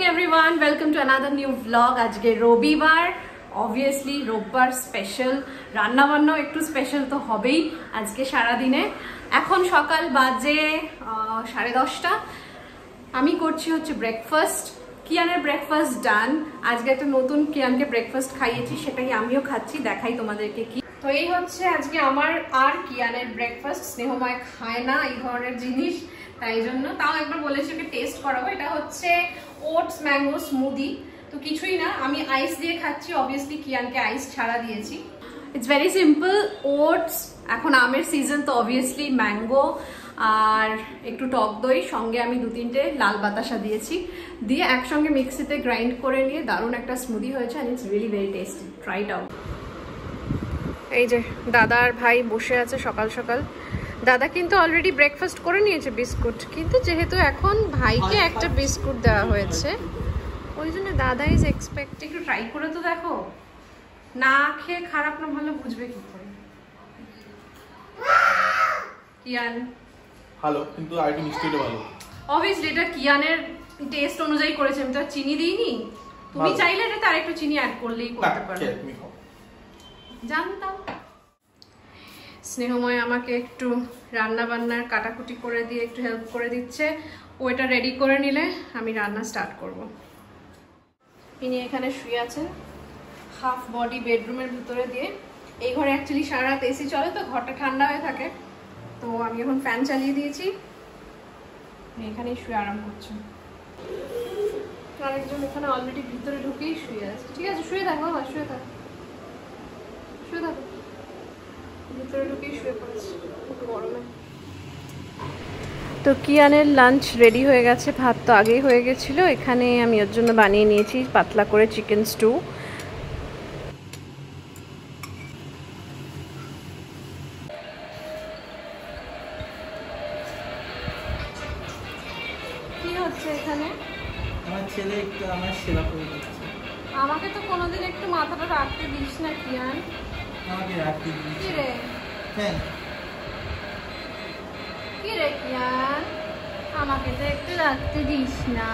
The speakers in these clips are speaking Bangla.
morning everyone, welcome to another new vlog. আজকে রবিবার, obviously রোববার স্পেশাল রান্না বান্না একটু স্পেশাল তো হবেই আজকে সারা দিনে। এখন সকাল বাজে 10:30। আমি করছি হচ্ছে ব্রেকফাস্ট। কিয়ানের ব্রেকফাস্ট ডান। আজকে একটা নতুন কিয়ানকে ব্রেকফাস্ট খাইয়েছি, সেটাই আমিও খাচ্ছি, দেখাই তোমাদেরকে কি। তো এই হচ্ছে আজকে আমার আর কিয়ানের ব্রেকফাস্ট। স্নেহময় খায় না এই ধরনের জিনিস, তাই জন্য তাও একবার বলেছি ওকে টেস্ট করাবো। এটা হচ্ছে ওটস ম্যাঙ্গো স্মুদি। তো কিছুই না, আমি আইস দিয়ে খাচ্ছি, অবভিয়াসলি কিয়ানকে আইস ছাড়া দিয়েছি। It's very simple. ওটস, এখন আমের সিজন তো অবভিয়াসলি ম্যাঙ্গো আর একটু টক দই, সঙ্গে আমি 2-3টে লাল বাতাসা দিয়েছি, দিয়ে একসঙ্গে মিক্সিতে গ্রাইন্ড করে নিয়ে দারুণ একটা স্মুদি হয়েছে। And it's really very tasty, try it out. এই যে দাদা আর ভাই বসে আছে সকাল সকাল। দাদা কিন্তু অলরেডি ব্রেকফাস্ট করে নিয়েছে বিস্কুট, কিন্তু যেহেতু এখন ভাইকে একটা বিস্কুট দেওয়া হয়েছে ওই জন্য দাদা ইজ এক্সপেক্ট। একটু ট্রাই করে তো দেখো, না খেয়ে খারাপ না ভালো বুঝবে কি করে। কিয়ান ভালো, কিন্তু আর একটু মিষ্টিটা ভালো। অবভিয়াসলি এটা কিয়ানের টেস্ট অনুযায়ী করেছে, আমি তো আর চিনি দিইনি। তুমি চাইলে এটাতে আর একটু চিনি অ্যাড করলেই করতে পারো, জানতাম। স্নেহময় আমাকে একটু রান্না বান্নার কাটাকুটি করে দিয়ে একটু হেল্প করে দিচ্ছে। ওইটা রেডি করে নিলে আমি রান্না স্টার্ট করব। ইনি এখানে শুয়ে আছেন হাফ বডি বেডরুমের ভিতরে দিয়ে। এই ঘরে অ্যাকচুয়ালি সারা রাত এসি চলে, তো ঘরটা ঠান্ডা হয়ে থাকে, তো আমি এখন ফ্যান চালিয়ে দিয়েছি। এখানেই শুয়ে আরাম করছি। আরেকজন এখানে অলরেডি ভিতরে ঢুকেই শুয়ে আছে। ঠিক আছে, শুয়ে থাকো বাবা, শুয়ে থাকো, শুয়ে থাকো। ভিতরে ঢুকেই শুয়ে পড়েছি গরমে। তো কিয়ানের লাঞ্চ রেডি হয়ে গেছে। ভাত তো আগেই হয়ে গেছিল। এখানে আমি ওর জন্য বানিয়ে নিয়েছি পাতলা করে চিকেন স্টু। কি হচ্ছে এখানে? আমার ছেলে একটু আমার সেবা করে দিচ্ছে। আমাকে তো কোনোদিন একটু মাথাটা রাখতে দিস না কিয়ান। আমাকে রাখতে দিস। কি রে? হ্যাঁ কি রে কিয়ান, আমাকে তো একটু রাখতে দিস না।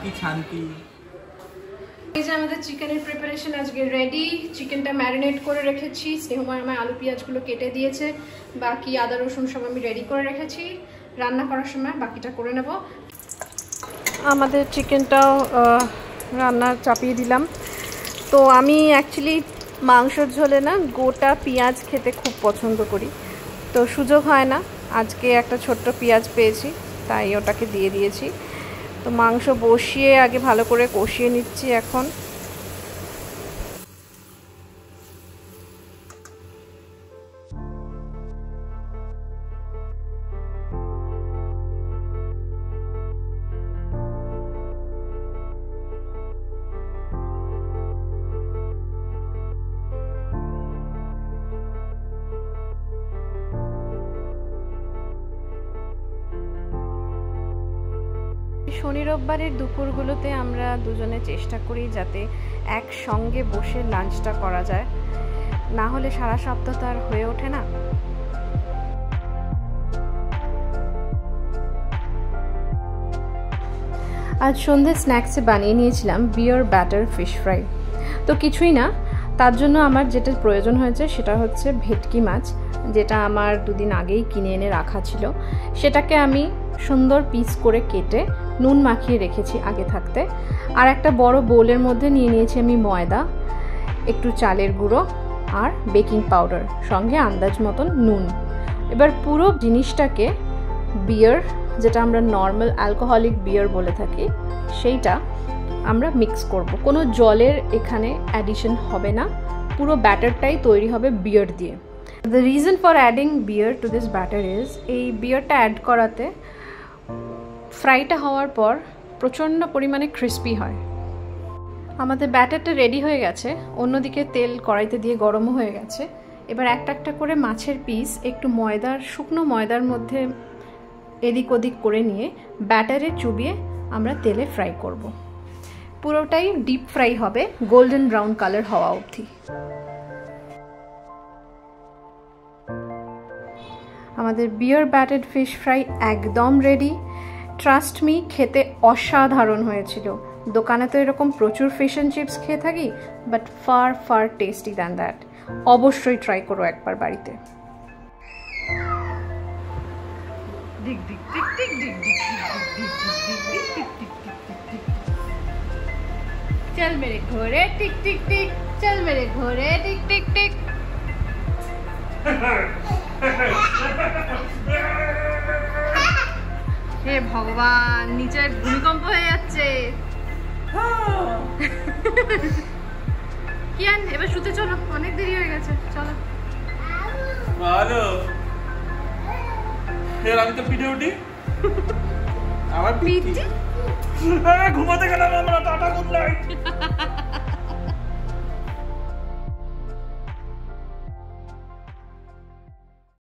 কি শান্তি। এই যে আমাদের চিকেনের প্রিপারেশন আজকে রেডি। চিকেনটা ম্যারিনেট করে রেখেছি, স্নেহময় আমার আলু পেঁয়াজগুলো কেটে দিয়েছে, বাকি আদা রসুন সব আমি রেডি করে রেখেছি। রান্না করার সময় বাকিটা করে নেব। আমাদের চিকেনটাও রান্না চাপিয়ে দিলাম। তো আমি অ্যাকচুয়ালি মাংসর ঝোলে না গোটা পেঁয়াজ খেতে খুব পছন্দ করি, তো সুযোগ হয় না। আজকে একটা ছোট্ট পেঁয়াজ পেয়েছি, তাই ওটাকে দিয়ে দিয়েছি। তো মাংস বসিয়ে আগে ভালো করে কষিয়ে নিচ্ছি এখন। শনি রোববারের দুপুরগুলোতে আমরা দুজনে চেষ্টা করি যাতে একসঙ্গে বসে লাঞ্চটা করা যায়, না হলে সারা সপ্তাহ তো আর হয়ে ওঠে না। আজ সন্ধ্যে স্ন্যাক্সে বানিয়ে নিয়েছিলাম বিয়ার ব্যাটার ফিশ ফ্রাই। তো কিছুই না, তার জন্য আমার যেটা প্রয়োজন হয়েছে সেটা হচ্ছে ভেটকি মাছ, যেটা আমার 2 দিন আগেই কিনে এনে রাখা ছিল। সেটাকে আমি সুন্দর পিস করে কেটে নুন মাখিয়ে রেখেছি আগে থাকতে। আর একটা বড় বোলের মধ্যে নিয়ে নিয়েছি আমি ময়দা, একটু চালের গুঁড়ো আর বেকিং পাউডার, সঙ্গে আন্দাজ মতন নুন। এবার পুরো জিনিসটাকে বিয়ার, যেটা আমরা নর্মাল অ্যালকোহলিক বিয়ার বলে থাকি, সেইটা আমরা মিক্স করব। কোনো জলের এখানে অ্যাডিশন হবে না, পুরো ব্যাটারটাই তৈরি হবে বিয়ার দিয়ে। The reason for adding beer to this batter is, এই বিয়ারটা অ্যাড করাতে ফ্রাইটা হওয়ার পর প্রচণ্ড পরিমাণে ক্রিস্পি হয়। আমাদের ব্যাটারটা রেডি হয়ে গেছে, অন্যদিকে তেল কড়াইতে দিয়ে গরমও হয়ে গেছে। এবার একটা একটা করে মাছের পিস একটু ময়দার, শুকনো ময়দার মধ্যে এদিক ওদিক করে নিয়ে ব্যাটারে চুবিয়ে আমরা তেলে ফ্রাই করব। পুরোটাই ডিপ ফ্রাই হবে, গোল্ডেন ব্রাউন কালার হওয়া অবধি। আমাদের বিয়ার ব্যাটার্ড ফিশ ফ্রাই একদম রেডি। ট্রাস্ট মি, খেতে অসাধারণ হয়েছিল। দোকানে তো এরকম প্রচুর ফিশ অ্যান্ড চিপস খেয়ে থাকি, but far far tasty than that. অবশ্যই ট্রাই করো একবার বাড়িতে। চল মেরে ঘোরে টিক টিক টিক, চল মেরে ঘোরে টিক টিক টিক। হে ভগবান, নিচে ভূমিকম্প হয়ে যাচ্ছে। কিয়ান এবার শুতে চলো, অনেক দেরি হয়ে গেছে, চলো। ভালো এর আমি তো পিঠে উঠি। আমার পিঠে ঘুমাতে গেলাম আমরা, টাটা গুড নাইট।